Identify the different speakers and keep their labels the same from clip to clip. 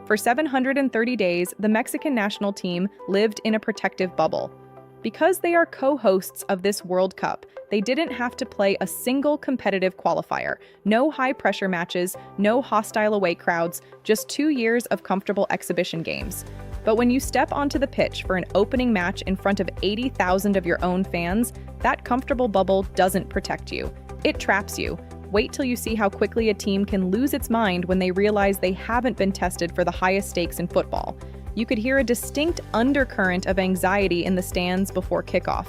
Speaker 1: For 730 days, the Mexican national team lived in a protective bubble. Because they are co-hosts of this World Cup, they didn't have to play a single competitive qualifier. No high-pressure matches, no hostile away crowds, just 2 years of comfortable exhibition games. But when you step onto the pitch for an opening match in front of 80,000 of your own fans, that comfortable bubble doesn't protect you. It traps you. Wait till you see how quickly a team can lose its mind when they realize they haven't been tested for the highest stakes in football. You could hear a distinct undercurrent of anxiety in the stands before kickoff.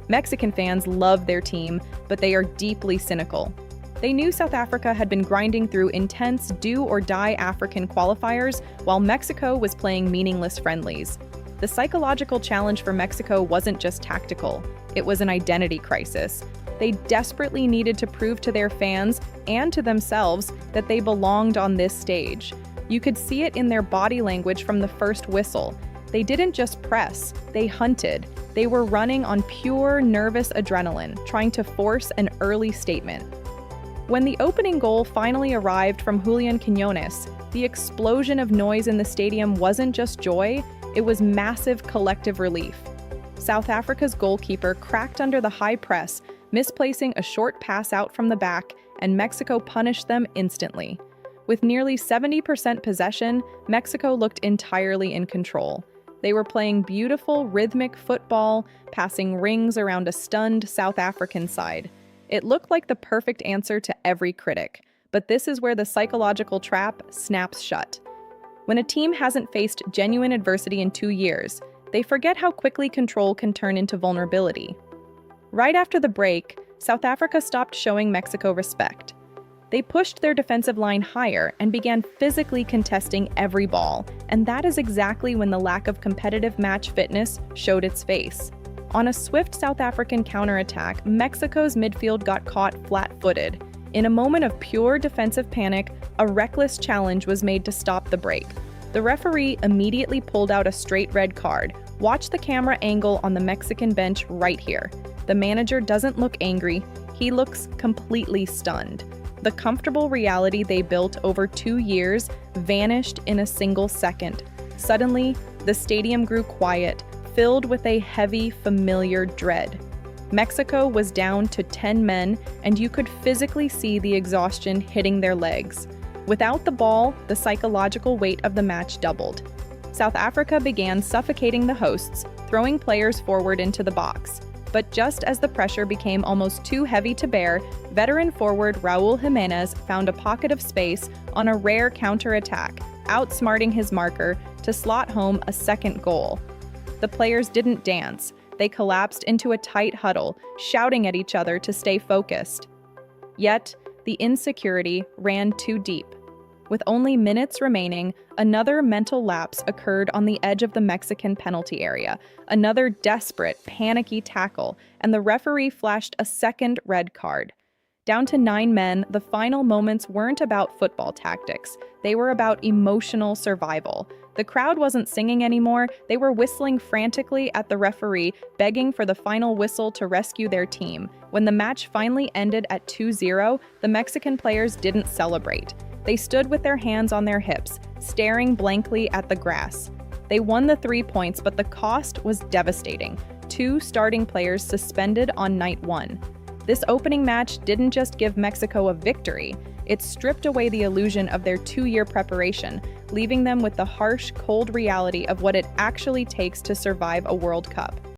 Speaker 1: Mexican fans love their team, but they are deeply cynical. They knew South Africa had been grinding through intense do-or-die African qualifiers, while Mexico was playing meaningless friendlies. The psychological challenge for Mexico wasn't just tactical, it was an identity crisis. They desperately needed to prove to their fans and to themselves that they belonged on this stage. You could see it in their body language from the first whistle. They didn't just press, they hunted. They were running on pure nervous adrenaline, trying to force an early statement. When the opening goal finally arrived from Julian Quiñones, the explosion of noise in the stadium wasn't just joy, it was massive collective relief. South Africa's goalkeeper cracked under the high press, misplacing a short pass out from the back, and Mexico punished them instantly. With nearly 70% possession, Mexico looked entirely in control. They were playing beautiful, rhythmic football, passing rings around a stunned South African side. It looked like the perfect answer to every critic, but this is where the psychological trap snaps shut. When a team hasn't faced genuine adversity in 2 years, they forget how quickly control can turn into vulnerability. Right after the break, South Africa stopped showing Mexico respect. They pushed their defensive line higher and began physically contesting every ball, and that is exactly when the lack of competitive match fitness showed its face. On a swift South African counterattack, Mexico's midfield got caught flat-footed. In a moment of pure defensive panic, a reckless challenge was made to stop the break. The referee immediately pulled out a straight red card. Watch the camera angle on the Mexican bench right here. The manager doesn't look angry, he looks completely stunned. The comfortable reality they built over 2 years vanished in a single second. Suddenly, the stadium grew quiet, filled with a heavy, familiar dread. Mexico was down to 10 men, and you could physically see the exhaustion hitting their legs. Without the ball, the psychological weight of the match doubled. South Africa began suffocating the hosts, throwing players forward into the box. But just as the pressure became almost too heavy to bear, veteran forward Raul Jimenez found a pocket of space on a rare counterattack, outsmarting his marker to slot home a second goal. The players didn't dance. They collapsed into a tight huddle, shouting at each other to stay focused. Yet, the insecurity ran too deep. With only minutes remaining, another mental lapse occurred on the edge of the Mexican penalty area, another desperate, panicky tackle, and the referee flashed a second red card. Down to 9 men, the final moments weren't about football tactics. They were about emotional survival. The crowd wasn't singing anymore, they were whistling frantically at the referee, begging for the final whistle to rescue their team. When the match finally ended at 2-0, the Mexican players didn't celebrate. They stood with their hands on their hips, staring blankly at the grass. They won the 3 points, but the cost was devastating. 2 starting players suspended on night 1. This opening match didn't just give Mexico a victory, it stripped away the illusion of their 2-year preparation, leaving them with the harsh, cold reality of what it actually takes to survive a World Cup.